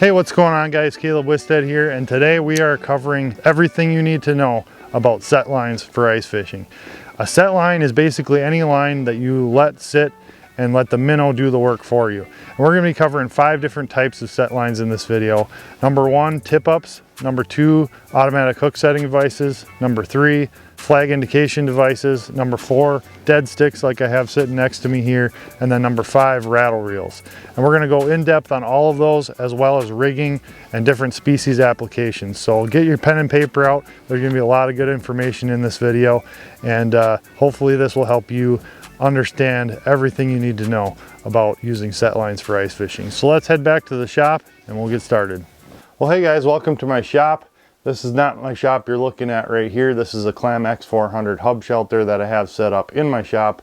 Hey, what's going on guys? Caleb Wisted here, and today we are covering everything you need to know about set lines for ice fishing. A set line is basically any line that you let sit and let the minnow do the work for you. And we're going to be covering 5 different types of set lines in this video. Number 1, tip-ups. Number 2, automatic hook setting devices. Number 3, flag indication devices. Number 4, dead sticks like I have sitting next to me here. And then number 5, rattle reels. And we're going to go in depth on all of those, as well as rigging and different species applications. So get your pen and paper out. There's going to be a lot of good information in this video, and hopefully this will help you understand everything you need to know about using set lines for ice fishing. So let's head back to the shop and we'll get started. Well, hey guys, welcome to my shop. This is not my shop you're looking at right here. This is a Clam X400 hub shelter that I have set up in my shop,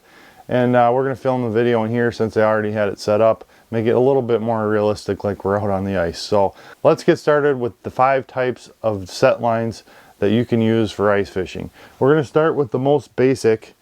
and we're going to film the video in here since I already had it set up, make it a little bit more realistic like we're out on the ice. So let's get started with the 5 types of set lines that you can use for ice fishing. We're going to start with the most basic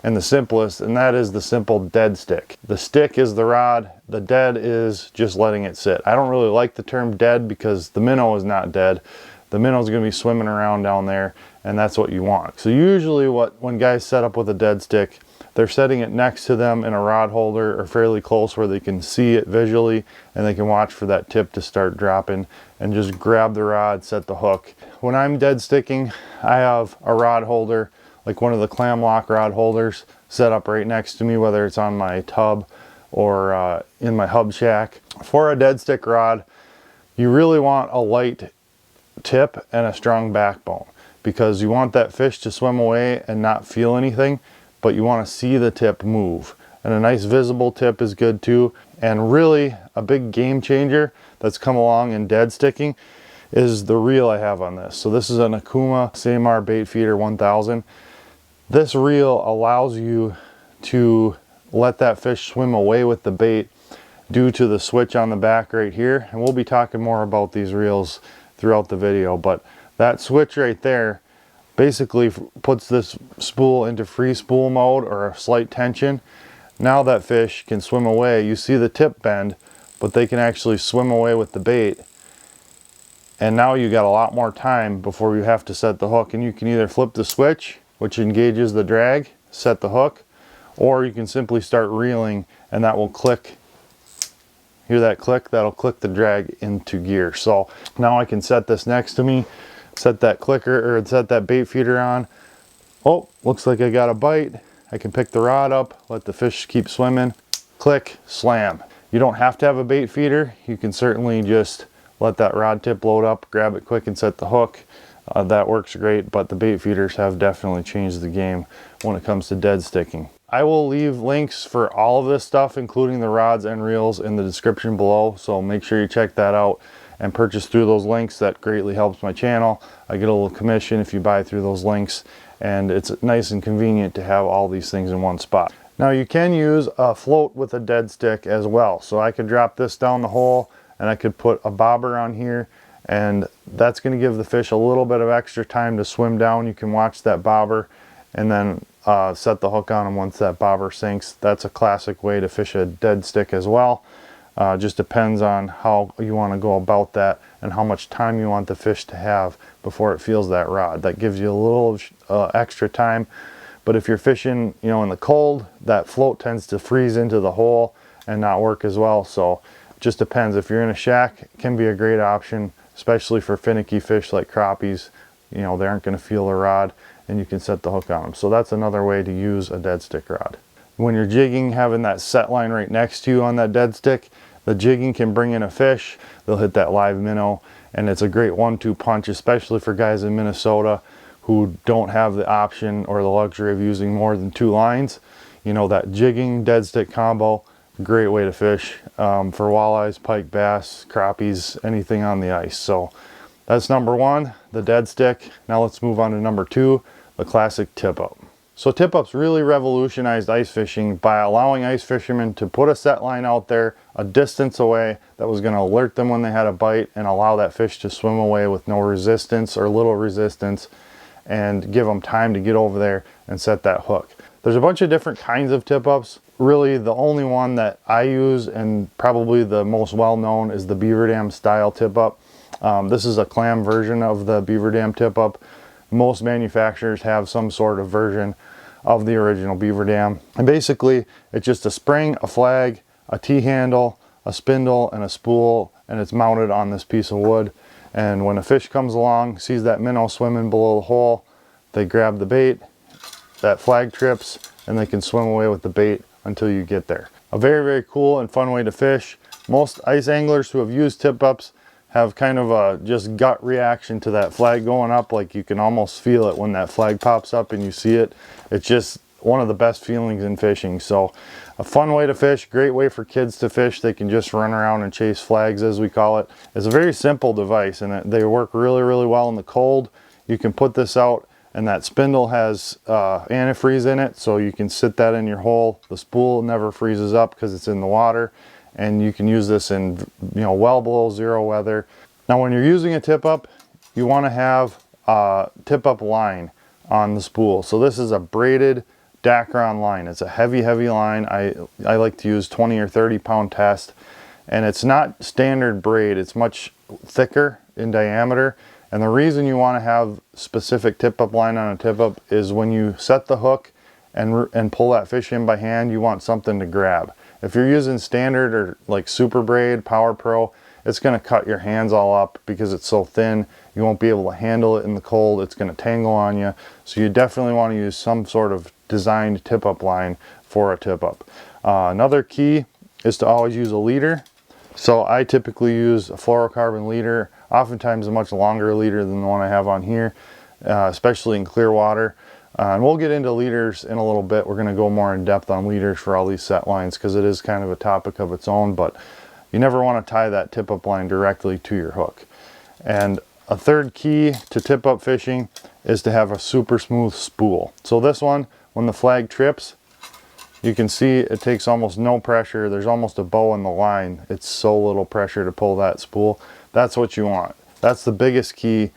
and the simplest, and that is the simple dead stick. The stick is the rod, the dead is just letting it sit. I don't really like the term dead because the minnow is not dead. The minnow is going to be swimming around down there, and that's what you want. So usually when guys set up with a dead stick, they're setting it next to them in a rod holder or fairly close where they can see it visually and they can watch for that tip to start dropping and just grab the rod, set the hook. When I'm dead sticking, I have a rod holder, like one of the clam lock rod holders, set up right next to me, whether it's on my tub or in my hub shack. For a dead stick rod, you really want a light tip and a strong backbone, because you want that fish to swim away and not feel anything, but you want to see the tip move. And a nice visible tip is good too. And really a big game changer that's come along in dead sticking is the reel I have on this. So this is an Akuma Samar Bait Feeder 1000. This reel allows you to let that fish swim away with the bait due to the switch on the back right here. And we'll be talking more about these reels throughout the video, but that switch right there basically puts this spool into free spool mode or a slight tension. Now that fish can swim away. You see the tip bend, but they can actually swim away with the bait. And now you got a lot more time before you have to set the hook, and you can either flip the switch, which engages the drag, set the hook, or you can simply start reeling and that will click. Hear that click? That'll click the drag into gear. So now I can set this next to me, set that clicker or set that bait feeder on. Oh, looks like I got a bite. I can pick the rod up, let the fish keep swimming, click, slam. You don't have to have a bait feeder. You can certainly just let that rod tip load up, grab it quick and set the hook. That works great, but the bait feeders have definitely changed the game when it comes to dead sticking. I will leave links for all of this stuff, including the rods and reels, in the description below, so make sure you check that out and purchase through those links. That greatly helps my channel. I get a little commission if you buy through those links, and it's nice and convenient to have all these things in one spot. Now you can use a float with a dead stick as well, so I could drop this down the hole and I could put a bobber on here, and that's going to give the fish a little bit of extra time to swim down. You can watch that bobber and then set the hook on them once that bobber sinks. That's a classic way to fish a dead stick as well. Just depends on how you want to go about that and how much time you want the fish to have before it feels that rod. That gives you a little extra time, but if you're fishing, you know, in the cold, that float tends to freeze into the hole and not work as well. So it just depends. If you're in a shack, it can be a great option, especially for finicky fish like crappies. You know, they aren't going to feel the rod, and you can set the hook on them. So that's another way to use a dead stick rod. When you're jigging, having that set line right next to you on that dead stick, the jigging can bring in a fish. They'll hit that live minnow, and it's a great 1-2 punch, especially for guys in Minnesota who don't have the option or the luxury of using more than 2 lines. You know, that jigging dead stick combo, great way to fish for walleyes, pike, bass, crappies, anything on the ice. So that's number 1, the dead stick. Now let's move on to number 2, the classic tip up. So tip ups really revolutionized ice fishing by allowing ice fishermen to put a set line out there a distance away that was going to alert them when they had a bite and allow that fish to swim away with no resistance or little resistance, and give them time to get over there and set that hook. There's a bunch of different kinds of tip ups. really the only one that I use, and probably the most well-known, is the Beaver Dam style tip-up. This is a clam version of the Beaver Dam tip-up. Most manufacturers have some sort of version of the original Beaver Dam. And basically, it's just a spring, a flag, a T-handle, a spindle, and a spool, and it's mounted on this piece of wood. And when a fish comes along, sees that minnow swimming below the hole, they grab the bait, that flag trips, and they can swim away with the bait until you get there. A very, very cool and fun way to fish. Most ice anglers who have used tip-ups have kind of a just gut reaction to that flag going up. Like, you can almost feel it when that flag pops up and you see it. It's just one of the best feelings in fishing. So a fun way to fish, great way for kids to fish. They can just run around and chase flags, as we call it. It's a very simple device, and they work really, really well in the cold. You can put this out, and that spindle has antifreeze in it, so you can sit that in your hole. The spool never freezes up because it's in the water, and you can use this in, you know, well below zero weather. Now, when you're using a tip-up, you want to have a tip-up line on the spool. So this is a braided Dacron line. It's a heavy, heavy line. I like to use 20 or 30 pound test, and it's not standard braid. It's much thicker in diameter. And the reason you want to have specific tip-up line on a tip-up is when you set the hook and pull that fish in by hand, you want something to grab. If you're using standard or like Super Braid, Power Pro, it's going to cut your hands all up because it's so thin. You won't be able to handle it in the cold. It's going to tangle on you. So you definitely want to use some sort of designed tip-up line for a tip-up. Another key is to always use a leader. So I typically use a fluorocarbon leader, oftentimes a much longer leader than the one I have on here, especially in clear water. And we'll get into leaders in a little bit. We're going to go more in depth on leaders for all these set lines because it is kind of a topic of its own, but you never want to tie that tip-up line directly to your hook. And a third key to tip-up fishing is to have a super smooth spool. So this one, when the flag trips, you can see it takes almost no pressure. There's almost a bow in the line. It's so little pressure to pull that spool. That's what you want. That's the biggest key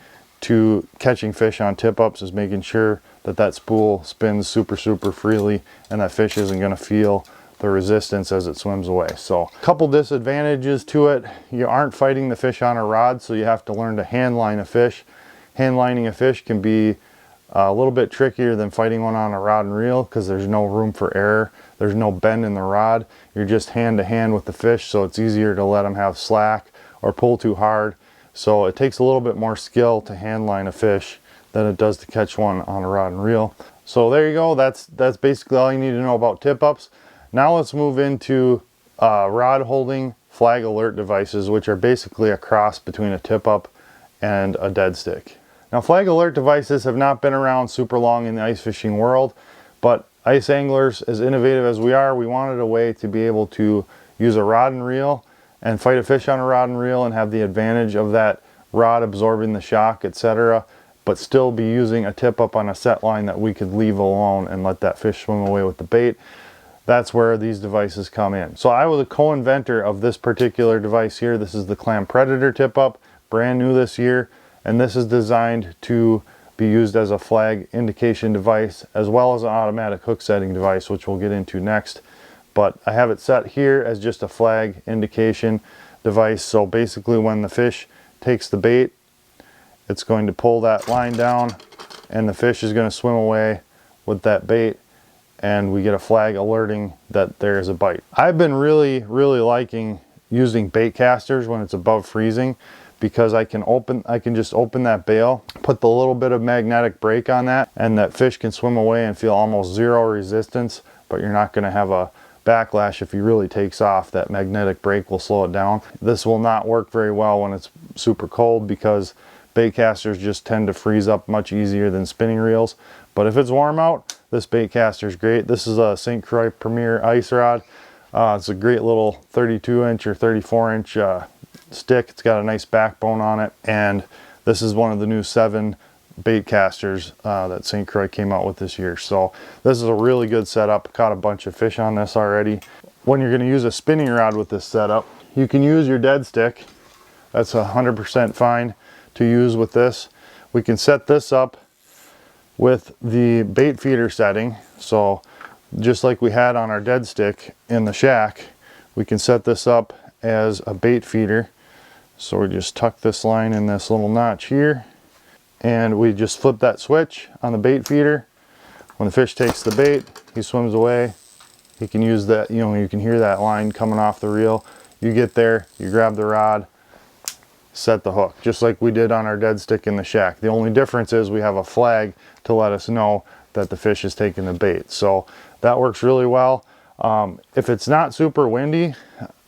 to catching fish on tip-ups, is making sure that that spool spins super, super freely and that fish isn't going to feel the resistance as it swims away. So a couple disadvantages to it. You aren't fighting the fish on a rod, so you have to learn to hand line a fish. Hand lining a fish can be a little bit trickier than fighting one on a rod and reel because there's no room for error. There's no bend in the rod. You're just hand to hand with the fish, so it's easier to let them have slack or pull too hard. So it takes a little bit more skill to hand line a fish than it does to catch one on a rod and reel. So there you go. That's basically all you need to know about tip-ups. Now let's move into rod holding flag alert devices, which are basically a cross between a tip-up and a dead stick. Now, flag alert devices have not been around super long in the ice fishing world, but ice anglers, as innovative as we are, we wanted a way to be able to use a rod and reel and fight a fish on a rod and reel and have the advantage of that rod absorbing the shock, etc., but still be using a tip-up on a set line that we could leave alone and let that fish swim away with the bait. That's where these devices come in. So I was a co-inventor of this particular device here. This is the Clam Predator tip-up, brand new this year. And this is designed to be used as a flag indication device as well as an automatic hook setting device, which we'll get into next. But I have it set here as just a flag indication device. So basically when the fish takes the bait, it's going to pull that line down and the fish is going to swim away with that bait, and we get a flag alerting that there is a bite. I've been really, really liking using bait casters when it's above freezing, because I can just open that bail, put the little bit of magnetic brake on that, and that fish can swim away and feel almost zero resistance, but you're not gonna have a backlash if he really takes off. That magnetic brake will slow it down. This will not work very well when it's super cold because bait casters just tend to freeze up much easier than spinning reels. But if it's warm out, this bait caster is great. This is a St. Croix Premier ice rod. It's a great little 32-inch or 34-inch stick. It's got a nice backbone on it, and this is one of the new 7 bait casters that St. Croix came out with this year. So this is a really good setup. Caught a bunch of fish on this already. When you're going to use a spinning rod with this setup, you can use your dead stick. That's 100% fine to use with this. We can set this up with the bait feeder setting. So just like we had on our dead stick in the shack, we can set this up as a bait feeder. So we just tuck this line in this little notch here, and we just flip that switch on the bait feeder. When the fish takes the bait, he swims away. He can use that, you know, you can hear that line coming off the reel. You get there, you grab the rod, set the hook, just like we did on our dead stick in the shack. The only difference is we have a flag to let us know that the fish is taking the bait. So that works really well. If it's not super windy,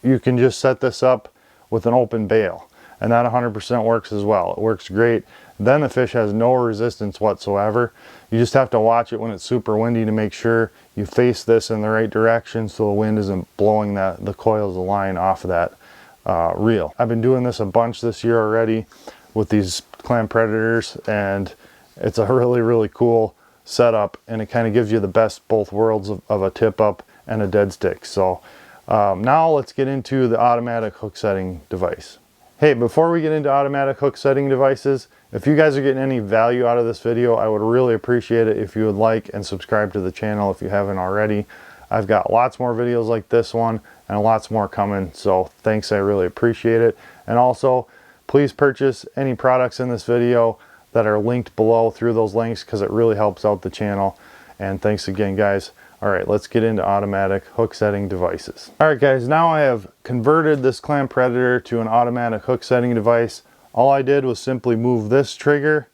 you can just set this up with an open bail, and that 100% works as well. It works great. Then the fish has no resistance whatsoever. You just have to watch it when it's super windy to make sure you face this in the right direction so the wind isn't blowing the coils of line off of that reel. I've been doing this a bunch this year already with these clam predators, and it's a really cool setup, and it kind of gives you the best both worlds of a tip up and a dead stick. So now let's get into the automatic hook setting device. Hey, before we get into automatic hook setting devices, if you guys are getting any value out of this video, I would really appreciate it if you would like and subscribe to the channel if you haven't already. I've got lots more videos like this one and lots more coming, so thanks, I really appreciate it. And also, please purchase any products in this video that are linked below through those links, because it really helps out the channel. And thanks again, guys. All right, let's get into automatic hook setting devices. All right, guys, now I have converted this clam predator to an automatic hook setting device. All I did was simply move this trigger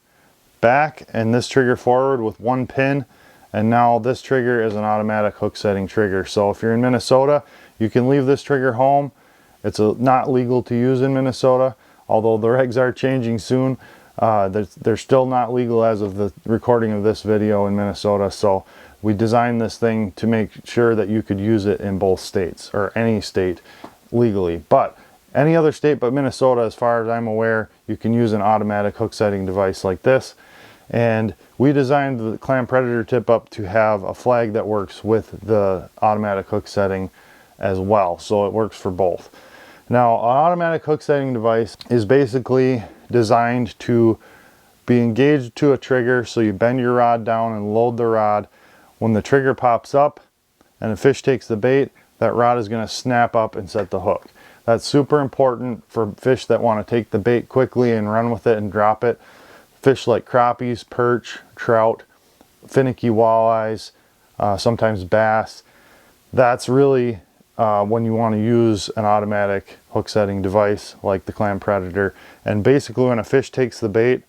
back and this trigger forward with one pin, and now this trigger is an automatic hook setting trigger. So if you're in Minnesota, you can leave this trigger home. It's not legal to use in Minnesota, although the regs are changing soon. They're still not legal as of the recording of this video in Minnesota. So we designed this thing to make sure that you could use it in both states, or any state legally. But any other state but Minnesota, as far as I'm aware, you can use an automatic hook setting device like this. And we designed the clam predator tip up to have a flag that works with the automatic hook setting as well. So it works for both. Now, an automatic hook setting device is basically designed to be engaged to a trigger. So you bend your rod down and load the rod. When the trigger pops up and the fish takes the bait, that rod is going to snap up and set the hook. That's super important for fish that want to take the bait quickly and run with it and drop it. Fish like crappies, perch, trout, finicky walleyes, sometimes bass. That's really when you want to use an automatic hook setting device like the clam predator. And basically when a fish takes the bait,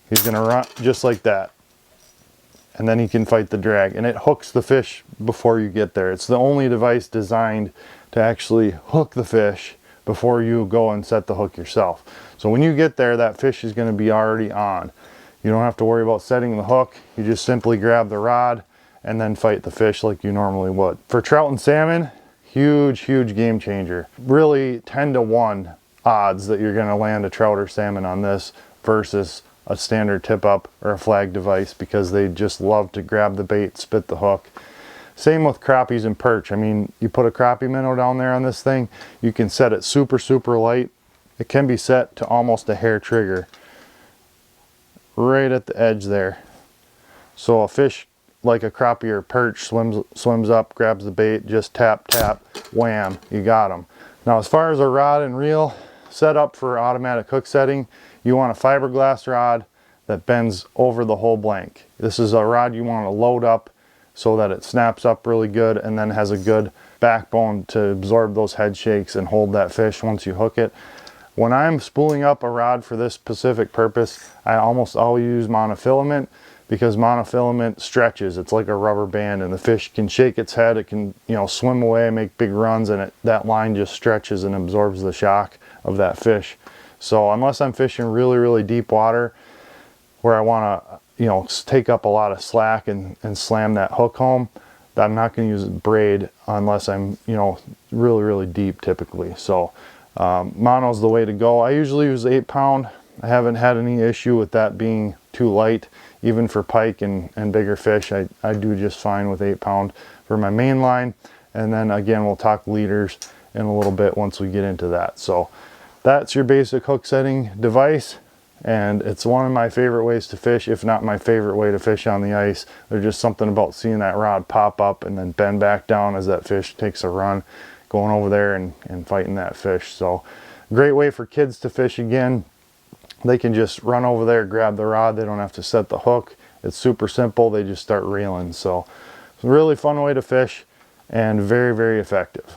he's going to run just like that. And then he can fight the drag, and it hooks the fish before you get there. It's the only device designed to actually hook the fish before you go and set the hook yourself. So when you get there, that fish is going to be already on. You don't have to worry about setting the hook. You just simply grab the rod and then fight the fish like you normally would. For trout and salmon, huge game changer. Really 10-to-1 odds that you're going to land a trout or salmon on this versus a standard tip up or a flag device, because they just love to grab the bait, spit the hook. Same with crappies and perch. I mean, you put a crappie minnow down there on this thing, you can set it super light. It can be set to almost a hair trigger right at the edge there. So a fish like a crappie or perch swims up, grabs the bait, just tap, wham, you got them. Now, as far as a rod and reel setup for automatic hook setting, you want a fiberglass rod that bends over the whole blank. This is a rod you want to load up so that it snaps up really good and then has a good backbone to absorb those head shakes and hold that fish once you hook it. When I'm spooling up a rod for this specific purpose, I almost always use monofilament, because monofilament stretches. It's like a rubber band, and the fish can shake its head. It can, you know, swim away, make big runs, and that line just stretches and absorbs the shock of that fish. So unless I'm fishing really deep water where I want to, you know, take up a lot of slack and slam that hook home, I'm not going to use braid unless I'm, you know, really deep typically. So mono's the way to go. I usually use 8-pound. I haven't had any issue with that being too light. Even for pike and bigger fish, I do just fine with 8-pound for my main line. And then again, we'll talk leaders in a little bit once we get into that. So that's your basic hook setting device. and it's one of my favorite ways to fish, if not my favorite way to fish on the ice. There's just something about seeing that rod pop up and then bend back down as that fish takes a run, going over there and fighting that fish. So great way for kids to fish. Again, they can just run over there, grab the rod. They don't have to set the hook. It's super simple. They just start reeling. So it's a really fun way to fish and very, very effective.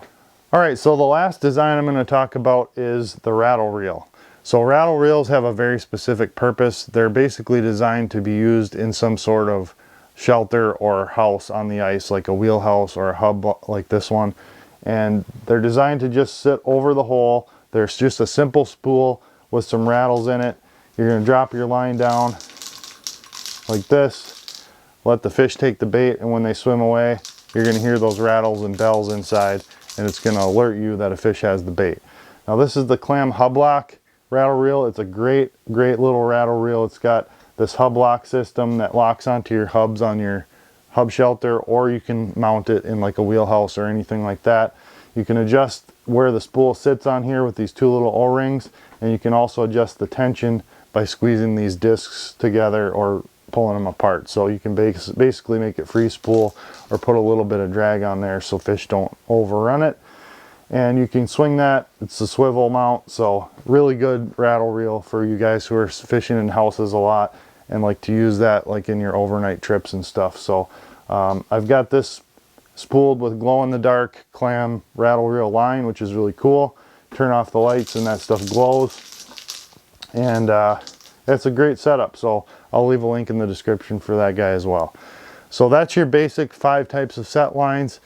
All right, so the last design I'm going to talk about is the rattle reel. So rattle reels have a very specific purpose. They're basically designed to be used in some sort of shelter or house on the ice, like a wheelhouse or a hub like this one. And they're designed to just sit over the hole. There's just a simple spool with some rattles in it. You're going to drop your line down like this, let the fish take the bait, and when they swim away, you're going to hear those rattles and bells inside, and it's going to alert you that a fish has the bait. Now this is the clam hub lock rattle reel. It's a great little rattle reel. It's got this hub lock system that locks onto your hubs on your hub shelter, or you can mount it in like a wheelhouse or anything like that. You can adjust where the spool sits on here with these two little O-rings, and you can also adjust the tension by squeezing these discs together or pulling them apart. So you can basically make it free spool or put a little bit of drag on there so fish don't overrun it. And you can swing that. It's a swivel mount, so really good rattle reel for you guys who are fishing in houses a lot and like to use that like in your overnight trips and stuff. So I've got this spooled with glow-in-the-dark clam rattle reel line, which is really cool. Turn off the lights and that stuff glows, and it's a great setup. So I'll leave a link in the description for that guy as well. So that's your basic 5 types of set lines.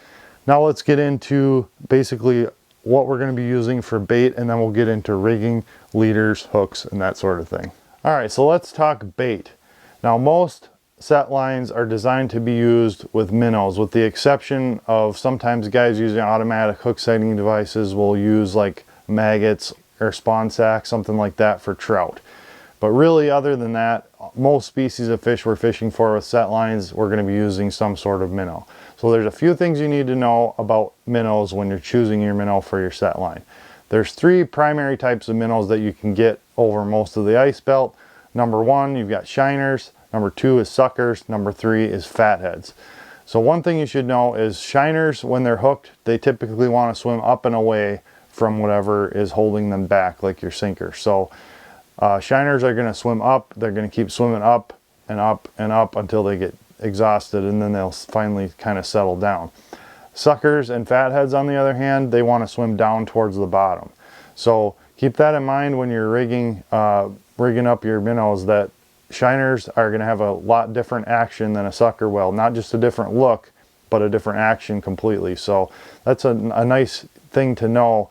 Now let's get into basically what we're going to be using for bait, and then we'll get into rigging, leaders, hooks, and that sort of thing. All right, so let's talk bait. Now most set lines are designed to be used with minnows, with the exception of sometimes guys using automatic hook setting devices will use like maggots or spawn sacks, something like that for trout. But really, other than that, most species of fish we're fishing for with set lines, we're going to be using some sort of minnow. So there's a few things you need to know about minnows when you're choosing your minnow for your set line. There's 3 primary types of minnows that you can get over most of the ice belt. Number 1, you've got shiners. Number 2 is suckers. Number 3 is fatheads. So one thing you should know is shiners, when they're hooked, they typically want to swim up and away from whatever is holding them back, like your sinker. So shiners are going to swim up. They're going to keep swimming up and up and up until they get exhausted, and then they'll finally kind of settle down. Suckers and fatheads, on the other hand, they want to swim down towards the bottom. So keep that in mind when you're rigging up your minnows, that shiners are going to have a lot different action than a sucker will. Not just a different look, but a different action completely. So that's a nice thing to know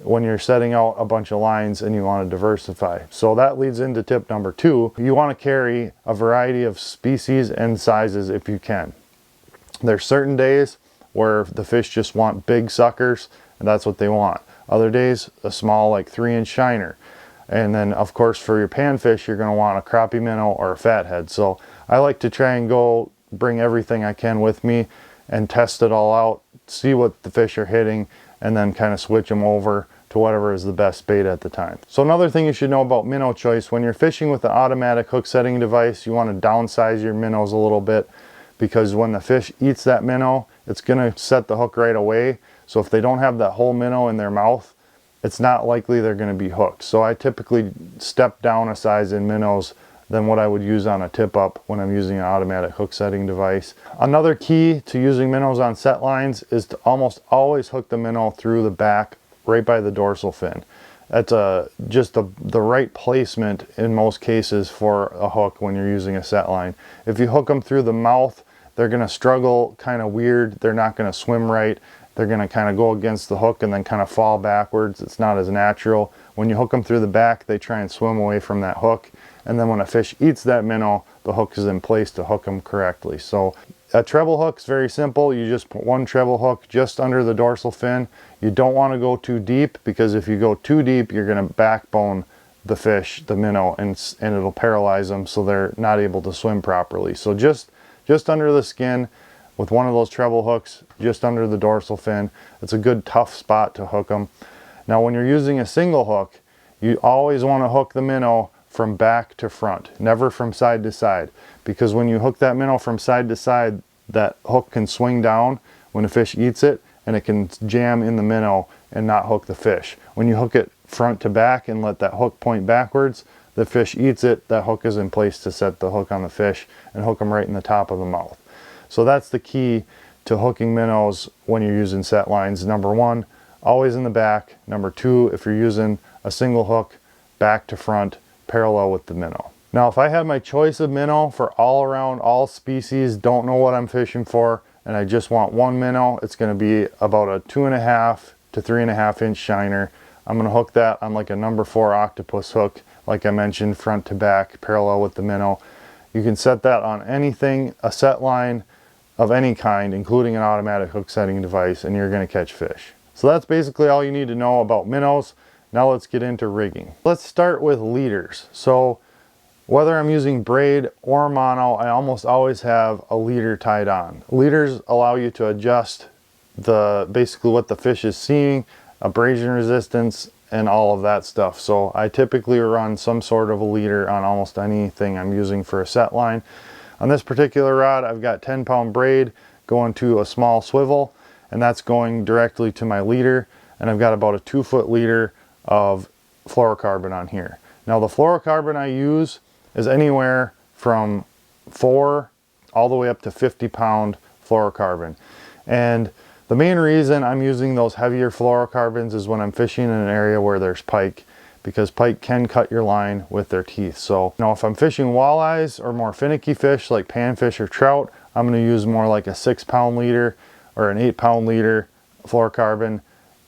when you're setting out a bunch of lines and you want to diversify. So that leads into tip number 2. You want to carry a variety of species and sizes if you can. There's certain days where the fish just want big suckers, and that's what they want. Other days, a small like 3-inch shiner. And then of course for your panfish, you're going to want a crappie minnow or a fathead. So I like to try and bring everything I can with me and test it all out, see what the fish are hitting, and then kind of switch them over to whatever is the best bait at the time. So another thing you should know about minnow choice, when you're fishing with an automatic hook setting device, you want to downsize your minnows a little bit, because when the fish eats that minnow, it's going to set the hook right away. So if they don't have that whole minnow in their mouth, it's not likely they're going to be hooked. So I typically step down a size in minnows than what I would use on a tip up when I'm using an automatic hook setting device. Another key to using minnows on set lines is to almost always hook the minnow through the back, right by the dorsal fin. That's just the right placement in most cases for a hook when you're using a set line. If you hook them through the mouth, they're going to struggle kind of weird. They're not going to swim right. They're going to kind of go against the hook and then kind of fall backwards. It's not as natural. When you hook them through the back, they try and swim away from that hook. And then when a fish eats that minnow, the hook is in place to hook them correctly. So a treble hook is very simple. You just put one treble hook just under the dorsal fin. You don't want to go too deep, because if you go too deep, you're going to backbone the fish, the minnow, and it'll paralyze them so they're not able to swim properly. So just under the skin with one of those treble hooks, just under the dorsal fin. It's a good tough spot to hook them. Now when you're using a single hook, you always want to hook the minnow from back to front, never from side to side. Because when you hook that minnow from side to side, that hook can swing down when a fish eats it, and it can jam in the minnow and not hook the fish. When you hook it front to back and let that hook point backwards, the fish eats it, that hook is in place to set the hook on the fish and hook them right in the top of the mouth. So that's the key to hooking minnows when you're using set lines. Number one, always in the back. Number two, if you're using a single hook, back to front, parallel with the minnow. Now, if I had my choice of minnow for all around, all species, don't know what I'm fishing for, and I just want one minnow, it's going to be about a 2.5 to 3.5 inch shiner. I'm going to hook that on like a number 4 octopus hook, like I mentioned, front to back, parallel with the minnow. You can set that on anything, a set line of any kind, including an automatic hook setting device, and you're going to catch fish. So that's basically all you need to know about minnows. Now let's get into rigging. Let's start with leaders. So whether I'm using braid or mono, I almost always have a leader tied on. Leaders allow you to adjust basically what the fish is seeing, abrasion resistance, and all of that stuff. So I typically run some sort of a leader on almost anything I'm using for a set line. On this particular rod, I've got 10-pound braid going to a small swivel, and that's going directly to my leader, and I've got about a 2-foot leader of fluorocarbon on here. Now the fluorocarbon I use is anywhere from 4 all the way up to 50-pound fluorocarbon. And the main reason I'm using those heavier fluorocarbons is when I'm fishing in an area where there's pike, because pike can cut your line with their teeth. So, if I'm fishing walleyes or more finicky fish like panfish or trout, I'm going to use more like a 6-pound leader or an 8-pound leader fluorocarbon.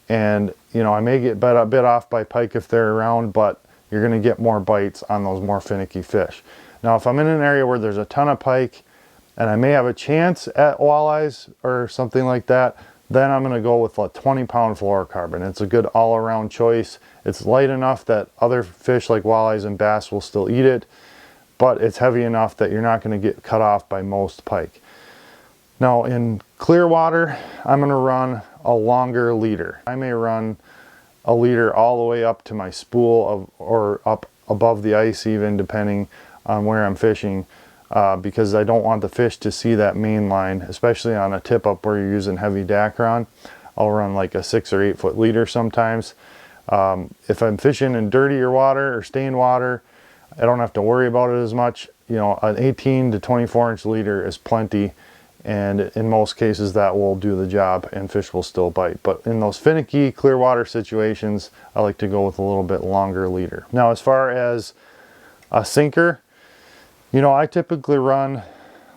And, I may get a bit off by pike if they're around, but you're going to get more bites on those more finicky fish. Now, if I'm in an area where there's a ton of pike and I may have a chance at walleyes or something like that, then I'm going to go with a 20-pound fluorocarbon. It's a good all-around choice. It's light enough that other fish like walleyes and bass will still eat it, but it's heavy enough that you're not going to get cut off by most pike. Now, in clear water, I'm going to run a longer leader. I may run a leader all the way up to my spool or up above the ice even, depending on where I'm fishing, because I don't want the fish to see that main line, especially on a tip up where you're using heavy Dacron. I'll run like a 6 or 8 foot leader sometimes. If I'm fishing in dirtier water or stained water, I don't have to worry about it as much. An 18 to 24 inch leader is plenty, and in most cases that will do the job and fish will still bite. But in those finicky clear water situations, I like to go with a little bit longer leader. Now, as far as a sinker, I typically run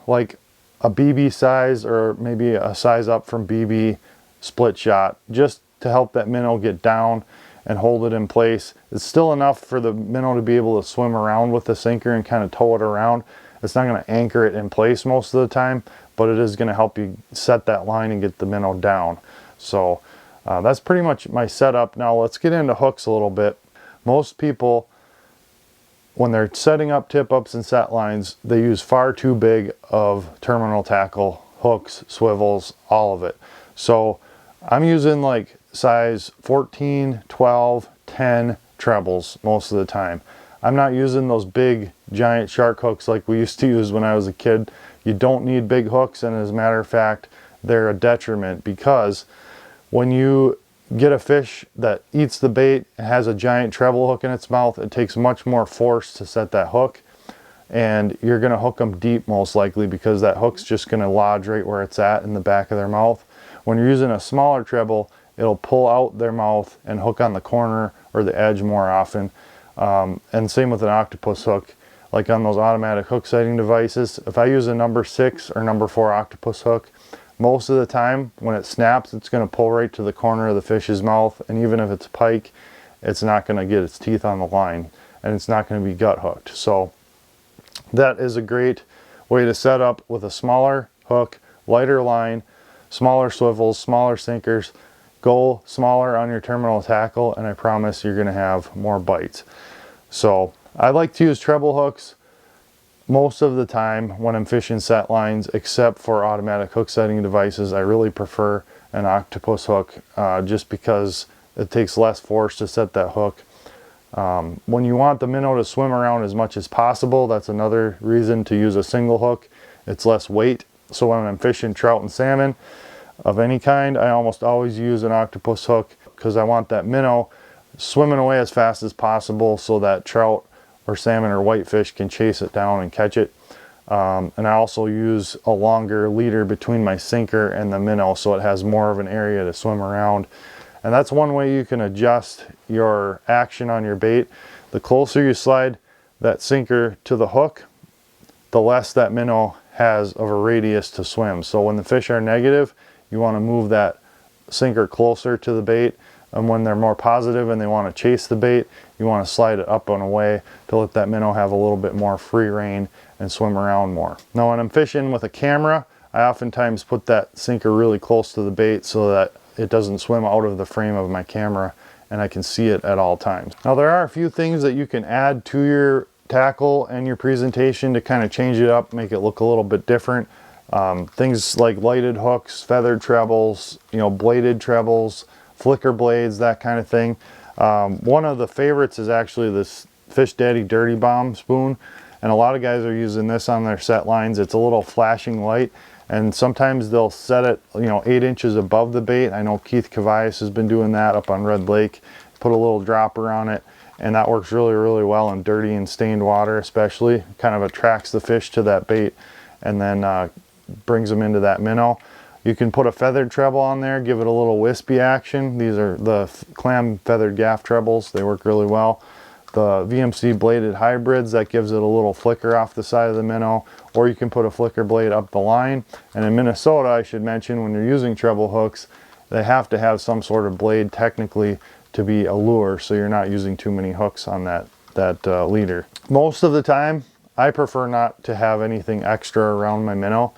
like a BB size or maybe a size up from BB split shot, just to help that minnow get down and hold it in place. It's still enough for the minnow to be able to swim around with the sinker and kind of tow it around. It's not going to anchor it in place most of the time, but it is going to help you set that line and get the minnow down. So that's pretty much my setup. Now let's get into hooks a little bit. Most people, when they're setting up tip ups and set lines, they use far too big of terminal tackle, hooks, swivels, all of it. So I'm using like size 14, 12, 10 trebles most of the time. I'm not using those big giant shark hooks like we used to use when I was a kid. You don't need big hooks, and as a matter of fact, they're a detriment, because when you get a fish that eats the bait and has a giant treble hook in its mouth, it takes much more force to set that hook, and you're going to hook them deep most likely, because that hook's just going to lodge right where it's at in the back of their mouth. When you're using a smaller treble, it'll pull out their mouth and hook on the corner or the edge more often. And same with an octopus hook. Like on those automatic hook setting devices, if I use a number 6 or number 4 octopus hook, most of the time when it snaps, it's going to pull right to the corner of the fish's mouth, and even if it's pike, it's not going to get its teeth on the line, and it's not going to be gut hooked. So that is a great way to set up with a smaller hook, lighter line, smaller swivels, smaller sinkers. Go smaller on your terminal tackle, and I promise you're going to have more bites. So I like to use treble hooks most of the time when I'm fishing set lines, except for automatic hook setting devices. I really prefer an octopus hook just because it takes less force to set that hook. When you want the minnow to swim around as much as possible, that's another reason to use a single hook. It's less weight. So when I'm fishing trout and salmon of any kind, I almost always use an octopus hook because I want that minnow swimming away as fast as possible so that trout or salmon or whitefish can chase it down and catch it. And I also use a longer leader between my sinker and the minnow so it has more of an area to swim around. And that's one way you can adjust your action on your bait. The closer you slide that sinker to the hook, the less that minnow has of a radius to swim. So when the fish are negative, you want to move that sinker closer to the bait. And when they're more positive and they want to chase the bait, you want to slide it up and away to let that minnow have a little bit more free rein and swim around more. Now when I'm fishing with a camera, I oftentimes put that sinker really close to the bait so that it doesn't swim out of the frame of my camera and I can see it at all times. Now there are a few things that you can add to your tackle and your presentation to kind of change it up, make it look a little bit different. Things like lighted hooks, feathered trebles, bladed trebles, flicker blades, that kind of thing. One of the favorites is actually this Fish Daddy Dirty Bomb spoon, and a lot of guys are using this on their set lines. It's a little flashing light, and sometimes they'll set it 8 inches above the bait. I know Keith Cavaius has been doing that up on Red Lake. Put a little dropper on it, and that works really, really well in dirty and stained water especially. Kind of attracts the fish to that bait and then brings them into that minnow. You can put a feathered treble on there, give it a little wispy action. These are the clam feathered gaff trebles. They work really well. The VMC bladed hybrids, that gives it a little flicker off the side of the minnow, or you can put a flicker blade up the line. And in Minnesota, I should mention, when you're using treble hooks, they have to have some sort of blade technically to be a lure, so you're not using too many hooks on that leader. Most of the time, I prefer not to have anything extra around my minnow,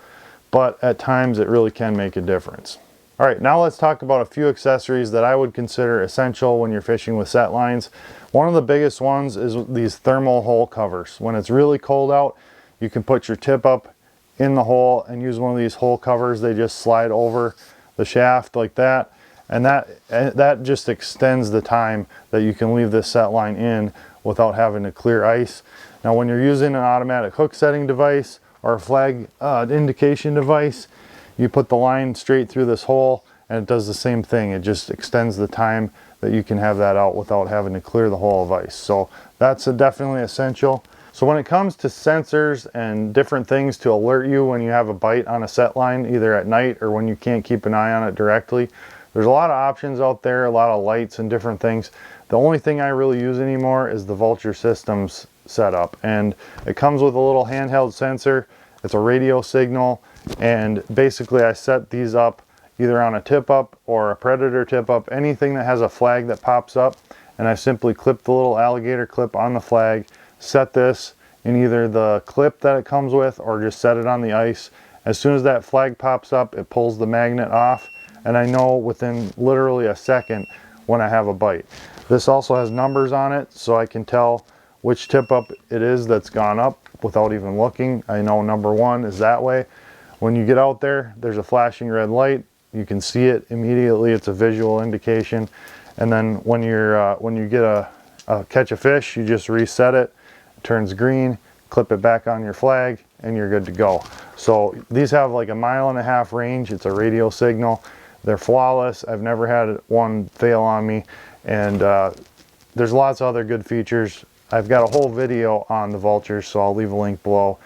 but at times it really can make a difference. All right, now let's talk about a few accessories that I would consider essential when you're fishing with set lines. One of the biggest ones is these thermal hole covers. When it's really cold out, you can put your tip up in the hole and use one of these hole covers. They just slide over the shaft like that, and that just extends the time that you can leave this set line in without having to clear ice. Now when you're using an automatic hook setting device or a flag indication device, you put the line straight through this hole and it does the same thing. It just extends the time that you can have that out without having to clear the hole of ice. So that's definitely essential. So when it comes to sensors and different things to alert you when you have a bite on a set line, either at night or when you can't keep an eye on it directly, there's a lot of options out there, a lot of lights and different things. The only thing I really use anymore is the Vulture Systems setup, and it comes with a little handheld sensor. It's a radio signal, and basically I set these up either on a tip up or a predator tip up, anything that has a flag that pops up, and I simply clip the little alligator clip on the flag, set this in either the clip that it comes with or just set it on the ice. As soon as that flag pops up, it pulls the magnet off, and I know within literally a second when I have a bite. This also has numbers on it, so I can tell which tip up it is that's gone up without even looking. I know number 1 is that way. When you get out there, there's a flashing red light. You can see it immediately. It's a visual indication. And then when you get catch a fish, you just reset it. It turns green, clip it back on your flag, and you're good to go. So these have like a 1.5 mile range. It's a radio signal. They're flawless. I've never had one fail on me. And there's lots of other good features. I've got a whole video on the Vultures, so I'll leave a link below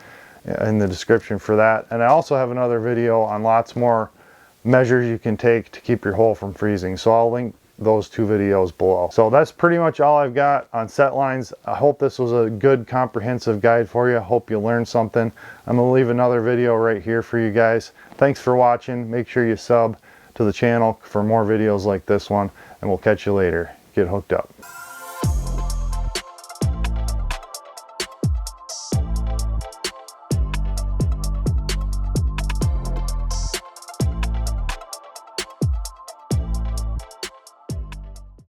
in the description for that. And I also have another video on lots more measures you can take to keep your hole from freezing. So I'll link those 2 videos below. So that's pretty much all I've got on set lines. I hope this was a good comprehensive guide for you. I hope you learned something. I'm gonna leave another video right here for you guys. Thanks for watching. Make sure you sub to the channel for more videos like this one, and we'll catch you later. Get hooked up.